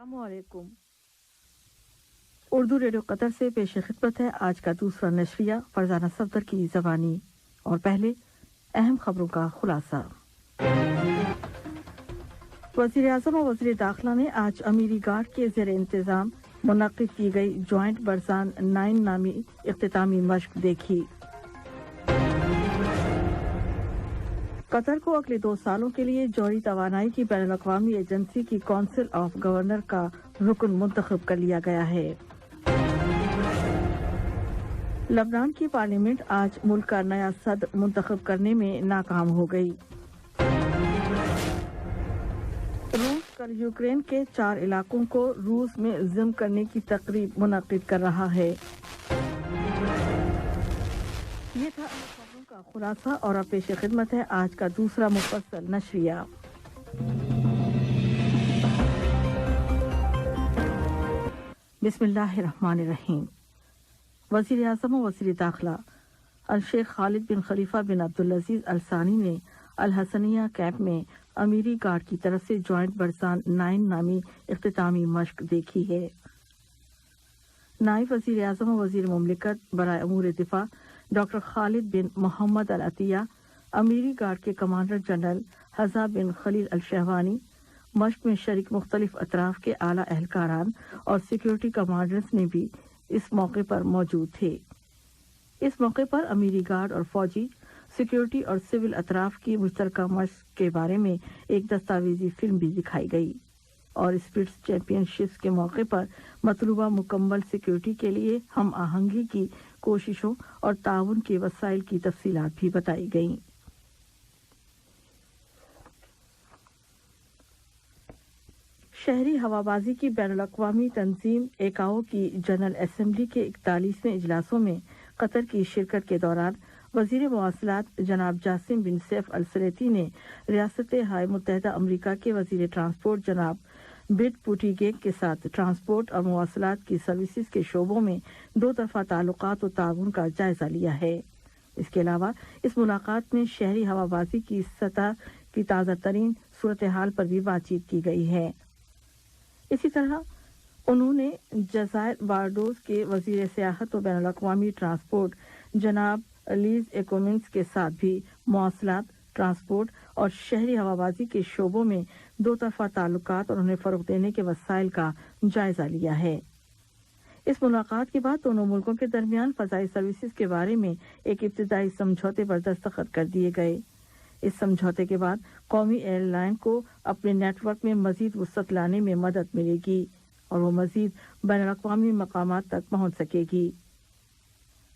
अस्सलामु अलैकुम। Urdu radio Qatar से पेश खिदमत है आज का दूसरा नशरिया फरजाना सफदर की ज़बानी। और पहले अहम खबरों का खुलासा। वज़ीर आज़म और वज़ीर दाखिला ने आज अमीरी गार्ड के ज़ेर इंतज़ाम मुनक़्क़िद की गई जॉइंट बरसान 9 नामी इख्तितामी मश्क देखी। कतर को अगले 2 सालों के लिए जौहरी तवानाई की बैनुल-अक़वामी एजेंसी की काउंसिल ऑफ गवर्नर का रुकन मुंतखब कर लिया गया है। लबनान की पार्लियामेंट आज मुल्क का नया सदर मुंतखब करने में नाकाम हो गई। रूस कल यूक्रेन के 4 इलाकों को रूस में ज़िम करने की तकरीब मुनक़्क़िद कर रहा है। ये था खबरों का खुलासा और अब पेश खिदमत है आज का दूसरा मुफस्सल नशरिया। बिस्मिल्लाहिर्रहमानिर्रहीम। वज़ीर आज़म और वज़ीर दाखिला शेख खालिद बिन खलीफा बिन अब्दुल अजीज अल सानी ने अल हसनिया कैंप में अमीरी गार्ड की तरफ से जॉइंट बरसान 9 नामी इख्तितामी मश्क देखी है। नायब वज़ीर आज़म और वज़ीर मुमलिकत बराए अमूर दिफा डॉक्टर खालिद बिन मोहम्मद अल अतिया, अमीरी गार्ड के कमांडर जनरल हज़ा बिन खलील अल शहवानी, मश्क में शरीक मुख्तलिफ अतराफ के आला एहलकारान और सिक्योरिटी कमांडर्स ने भी इस मौके पर मौजूद थे। इस मौके पर अमीरी गार्ड और फौजी, सिक्योरिटी और सिविल अतराफ की मुश्तरका मश्क के बारे में एक दस्तावेजी फिल्म भी दिखाई गई और स्पिरिट्स चैंपियनशिप्स के मौके पर मतलूबा मुकम्मल सिक्योरिटी के लिए हम आहंगी की कोशिशों और ताउन के वसाइल की तफसीलात भी बताई गईं। शहरी हवाबाजी की बैनुल-अक़वामी तंजीम एकाओ की जनरल असेंबली के 41वें इजलासों में कतर की शिरकत के दौरान वज़ीर मवासलात जनाब जासिम बिन सैफ अल सलेती ने रियासत हाय मुत्तहदा अमरीका के वज़ीर ट्रांसपोर्ट जनाब बिट पुटिगेग के साथ ट्रांसपोर्ट और मवासलात की सर्विसेज के शोबों में 2 तरफ़ा ताल्लुकात और ताउन का जायजा लिया है। इसके अलावा इस मुलाकात में शहरी हवाबाजी की सतह की ताज़ा तरीन सूरत हाल पर भी बातचीत की गई है। इसी तरह उन्होंने जज़ायर बारडोस के वज़ीर सियाहत और बैनुल-अक़वामी ट्रांसपोर्ट जनाब लीज एकोमिन्स के साथ भी मवासलात, ट्रांसपोर्ट और शहरी हवाबाजी के शोबों में 2 तरफ़ा ताल्लुकात और उन्हें फ़रोग़ देने के वसाइल का जायजा लिया है। इस मुलाकात के बाद दोनों मुल्कों के दरमियान फ़ज़ाई सर्विसेज के बारे में एक इब्तिदाई समझौते पर दस्तखत कर दिए गए। इस समझौते के बाद कौमी एयरलाइन को अपने नेटवर्क में मज़ीद वुसअत लाने में मदद मिलेगी और वो मज़ीद बैनुल-अक़वामी मकामात तक पहुँच सकेगी।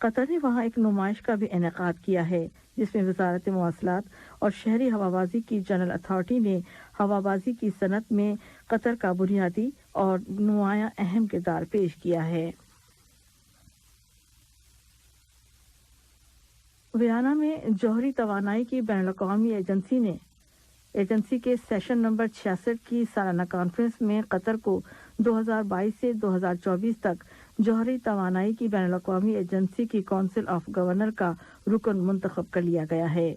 कतर ने वहाँ एक नुमाइश का भी इनेकाद किया है जिसमें वज़ारत मवासलात और शहरी हवाबाजी की जनरल अथॉरिटी ने हवाबाजी की सनत में कतर का बुनियादी और नुमायां अहम किरदार पेश किया है। वियना में जौहरी तवानाई की बैनुल-अक़वामी एजेंसी के सेशन नंबर 66 की सालाना कॉन्फ्रेंस में कतर को 2022 से 2024 तक जौहरी तवानाई की बैनुल-अक़वामी एजेंसी की काउंसिल ऑफ गवर्नर का रुकन मुंतखब कर लिया गया है।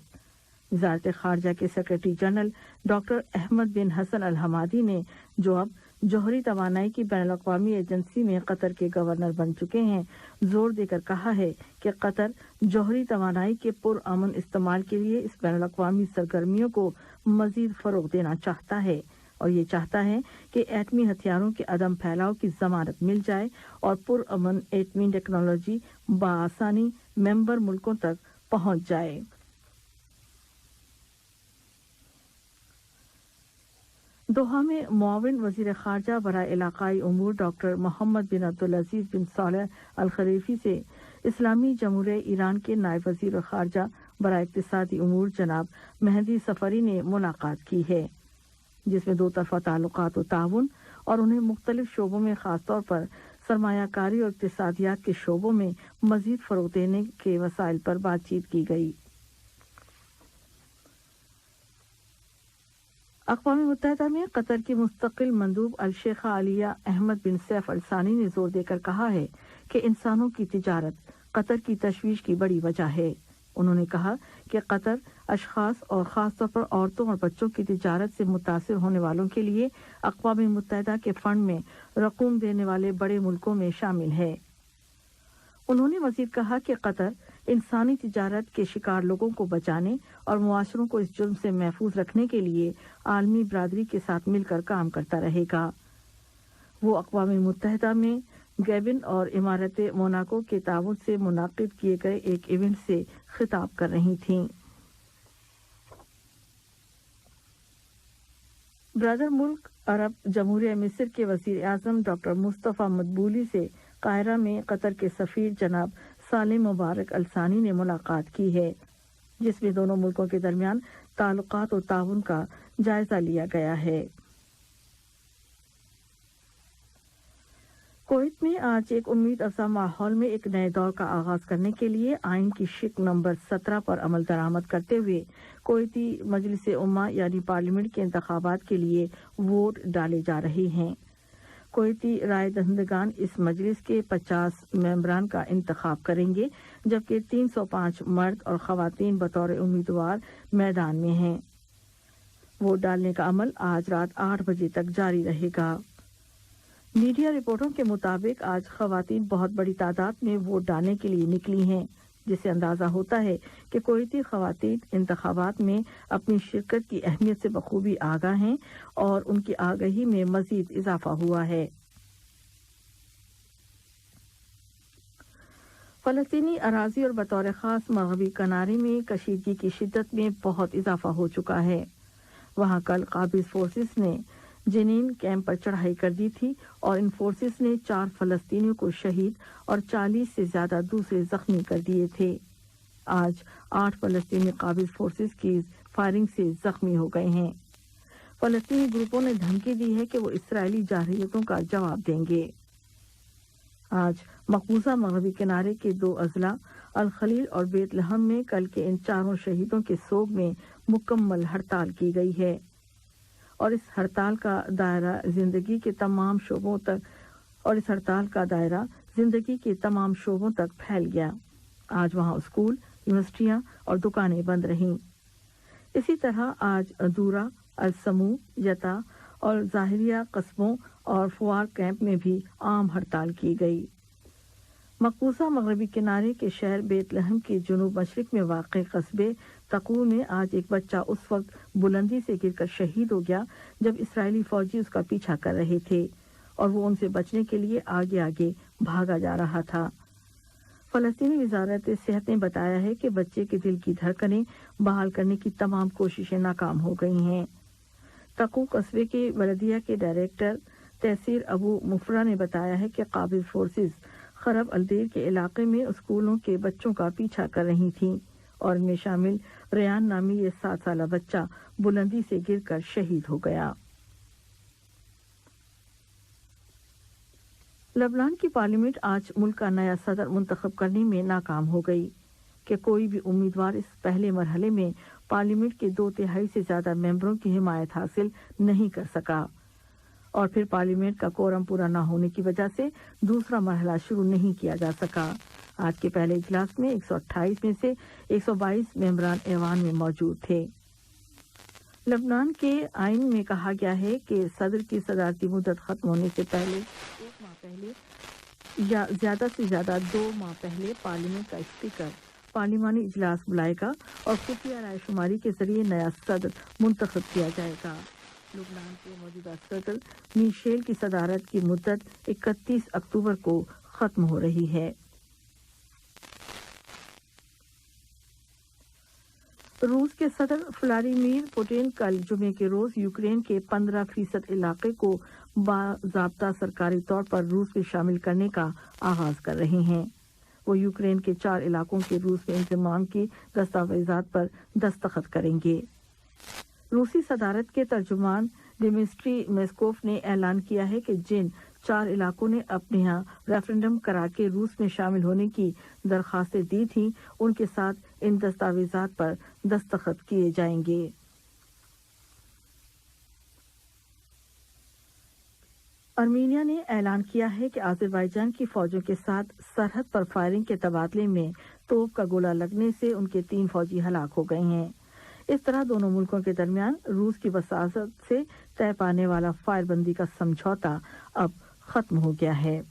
वज़ारत ख़ारजा के सेक्रेटरी जनरल डॉक्टर अहमद बिन हसन अल हमादी ने, जो अब जौहरी तवानाई की बैनुल-अक़वामी एजेंसी में कतर के गवर्नर बन चुके हैं, जोर देकर कहा है कि कतर जौहरी तवानाई के पुरअमन इस्तेमाल के लिए इस बैनुल-अक़वामी सरगर्मियों को मज़ीद फ़रोग़ देना चाहता है और ये चाहता है कि एटमी हथियारों के अदम फैलाव की ज़मानत मिल जाए और पुरअमन एटमी टेक्नोलॉजी बआसानी मेंबर मुल्कों तक पहुँच जाए। दोहा में मुआविन वज़ीर ख़ारजा बराए इलाक़ाई उमूर डॉक्टर मोहम्मद बिन अब्दुल अजीज बिन सालेह अल खलीफ़ी से इस्लामी जमहूरियत ईरान के नायब वज़ीर ख़ारजा बराए इक़्तिसादी उमूर जनाब मेहदी सफ़री ने मुलाकात की है, जिसमें 2 तरफ़ा ताल्लुकात और ताउन और उन्हें मुख्तलिफ शोबों में ख़ासतौर पर सरमायाकारी और इक़्तिसादियात के शोबों में मज़ीद फ़रोग़ देने के वसाइल पर बातचीत की गई। अक़वाम मुत्तहदा में कतर की मुस्तक़िल मंदूब अल शेख़ा आलिया अहमद बिन सैफ अल सानी ने जोर देकर कहा है कि इंसानों की तिजारत कतर की तशवीश की बड़ी वजह है। उन्होंने कहा کہ قطر اشخاص اور خاص طور پر عورتوں اور بچوں کی تجارت سے متاثر ہونے والوں کے لیے اقوام متحدہ کے فنڈ میں رقوم دینے والے بڑے ملکوں میں شامل ہے۔ انہوں نے مزید کہا کہ قطر انسانی تجارت کے شکار لوگوں کو بچانے اور معاشروں کو اس جرم سے محفوظ رکھنے کے لیے عالمی برادری کے ساتھ مل کر کام کرتا رہے گا۔ وہ اقوام متحدہ میں گیبن اور امارت موناکو کے تعاون سے منعقد کیے گئے ایک ایونٹ سے خطاب کر رہی تھیں۔ برادر ملک عرب جمہوریہ مصر کے وزیر اعظم ڈاکٹر مصطفیٰ مدبولی سے قاہرہ میں قطر کے سفیر جناب سالم مبارک الثانی نے ملاقات کی ہے، جس میں دونوں ملکوں کے درمیان تعلقات اور تعاون کا جائزہ لیا گیا ہے۔ کویت میں آج ایک امید افزا ماحول میں ایک نئے دور کا آغاز کرنے کے لیے آئین کی شق نمبر 17 پر عمل درآمد کرتے ہوئے کویتی مجلس امہ یعنی پارلیمنٹ کے انتخابات کے لیے ووٹ ڈالے جا رہے ہیں۔ کویتی رائے دہندگان اس مجلس کے 50 ممبران کا انتخاب کریں گے، جبکہ 305 مرد اور خواتین بطور امیدوار میدان میں ہیں۔ ووٹ ڈالنے کا عمل آج رات 8 بجے تک جاری رہے گا۔ میڈیا رپورٹوں کے مطابق آج خواتین بہت بڑی تعداد میں ووٹ ڈالنے کے لیے نکلی ہیں، جس سے اندازہ ہوتا ہے کہ کویتی خواتین انتخابات میں اپنی شرکت کی اہمیت سے بخوبی آگاہ ہیں اور ان کی آگہی میں مزید اضافہ ہوا ہے۔ فلسطینی اراضی اور بطور خاص مغربی کنارے میں کشیدگی کی شدت میں بہت اضافہ ہو چکا ہے۔ وہاں کل قابض فورسز نے جنین کیمپ پر چڑھائی کر دی تھی اور ان فورسز نے 4 فلسطینیوں کو شہید اور 40 سے زیادہ دوسرے زخمی کر دیے تھے۔ آج 8 فلسطینی قابض فورسز کی فائرنگ سے زخمی ہو گئے ہیں۔ فلسطینی گروپوں نے دھمکی دی ہے کہ وہ اسرائیلی جارحیتوں کا جواب دیں گے۔ آج مقبوضہ مغربی کنارے کے 2 اضلاع الخلیل اور بیت لحم میں کل کے ان 4 شہیدوں کے سوگ میں مکمل ہڑتال کی گئی ہے اور اس ہڑتال کا دائرہ زندگی کے تمام شعبوں تک پھیل گیا۔ آج وہاں اسکول، یونیورسٹیاں اور دکانیں بند رہیں۔ اسی طرح آج دورا، السمو، یتا اور ظاہریہ قصبوں اور فوار کیمپ میں بھی عام ہڑتال کی گئی۔ مقبوضہ مغربی کنارے کے شہر بیت لحم کے جنوب مشرق میں واقع قصبے تقو میں آج ایک بچہ اس وقت بلندی سے گر کر شہید ہو گیا جب اسرائیلی فوجی اس کا پیچھا کر رہے تھے اور وہ ان سے بچنے کے لیے آگے آگے بھاگا جا رہا تھا۔ فلسطینی وزارت صحت نے بتایا ہے کہ بچے کے دل کی دھڑکنیں بحال کرنے کی تمام کوششیں ناکام ہو گئی ہیں۔ تقو قصبے کے بلدیہ کے ڈائریکٹر تیسیر ابو مفرا نے بتایا ہے کہ قابض فورسز خرب الدیر کے علاقے میں اسکولوں کے بچوں کا پیچھا کر رہی تھیں اور ان میں شامل ریان نامی یہ 7 سالہ بچہ بلندی سے گر کر شہید ہو گیا۔ لبنان کی پارلیمنٹ آج ملک کا نیا صدر منتخب کرنے میں ناکام ہو گئی کہ کوئی بھی امیدوار اس پہلے مرحلے میں پارلیمنٹ کے 2/3 سے زیادہ ممبروں کی حمایت حاصل نہیں کر سکا اور پھر پارلیمنٹ کا کورم پورا نہ ہونے کی وجہ سے دوسرا مرحلہ شروع نہیں کیا جا سکا۔ آج کے پہلے اجلاس میں 128 میں سے 122 ممبران ایوان میں موجود تھے۔ لبنان کے آئین میں کہا گیا ہے کہ صدر کی صدارتی مدت ختم ہونے سے پہلے 1 ماہ پہلے یا زیادہ سے زیادہ 2 ماہ پہلے پارلیمنٹ کا اسپیکر پارلیمانی اجلاس بلائے گا اور خفیہ رائے شماری کے ذریعے نیا صدر منتخب کیا جائے گا۔ لبنان کے موجودہ صدر میشیل کی صدارت کی مدت 31 اکتوبر کو ختم ہو رہی ہے۔ روس کے صدر ولاڈیمیر پوٹن کل جمعے کے روز یوکرین کے 15% علاقے کو باضابطہ سرکاری طور پر روس میں شامل کرنے کا آغاز کر رہے ہیں۔ وہ یوکرین کے 4 علاقوں کے روس میں انضمام کی دستاویزات پر دستخط کریں گے۔ روسی صدارت کے ترجمان ڈیمیٹری میسکوف نے اعلان کیا ہے کہ جن 4 علاقوں نے اپنے ہاں ریفرنڈم کرا کے روس میں شامل ہونے کی درخواستیں دی تھیں ان کے ساتھ ان دستاویزات پر دستخط کیے جائیں گے۔ ارمینیا نے اعلان کیا ہے کہ آذربائیجان کی فوجوں کے ساتھ سرحد پر فائرنگ کے تبادلے میں तोप का गोला लगने से उनके 3 फौजी हलाक हो गए हैं। इस तरह दोनों मुल्कों के दरमियान रूस की वसासत से तय पाने वाला फायरबंदी का समझौता अब खत्म हो गया है।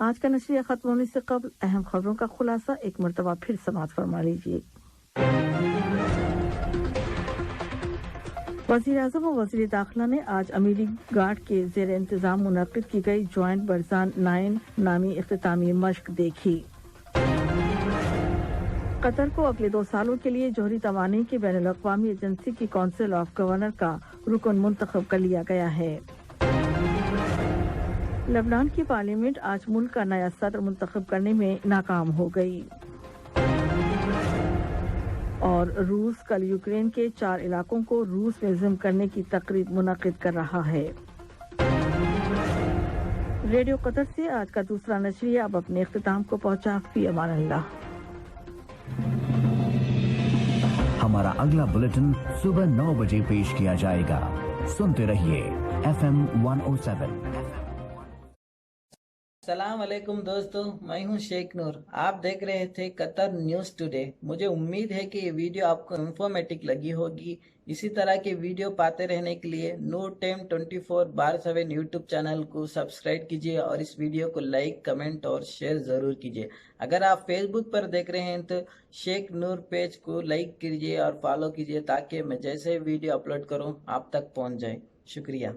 आज का नशरिया खत्म होने से कबल अहम खबरों का खुलासा एक मरतबा फिर समाअत फरमा लीजिए। वज़ीर-ए-आज़म और वज़ीर दाखिला ने आज अमीरी गार्ड के ज़ेर इंतज़ाम मुनक़िद की गई जॉइंट बरज़ान 9 नामी इख्तितामी मश्क देखी। कतर को अगले 2 सालों के लिए जोहरी तवानी की बैनुल-अक़वामी एजेंसी की काउंसिल ऑफ गवर्नर का रुकन मुंतखब कर लिया गया है। लेबनान की पार्लियामेंट आज मुल्क का नया सदर मुंतखब करने में नाकाम हो गई। और रूस कल यूक्रेन के 4 इलाकों को रूस में ज़िम्म करने की तकरीब मुनक़िद कर रहा है। रेडियो कतर से आज का दूसरा नशरिया अब अपने इख्तिताम को पहुंचा। फी अमान अल्लाह। हमारा अगला बुलेटिन सुबह 9 बजे पेश किया जाएगा। सुनते रहिए FM 107। सलाम अलैकुम दोस्तों, मैं हूं शेख नूर। आप देख रहे थे कतर न्यूज़ टुडे। मुझे उम्मीद है कि ये वीडियो आपको इंफॉर्मेटिव लगी होगी। इसी तरह के वीडियो पाते रहने के लिए नूर टाइम 24/7 यूट्यूब चैनल को सब्सक्राइब कीजिए और इस वीडियो को लाइक, कमेंट और शेयर ज़रूर कीजिए। अगर आप फेसबुक पर देख रहे हैं तो शेख नूर पेज को लाइक कीजिए और फॉलो कीजिए ताकि मैं जैसे वीडियो अपलोड करूँ आप तक पहुँच जाए। शुक्रिया।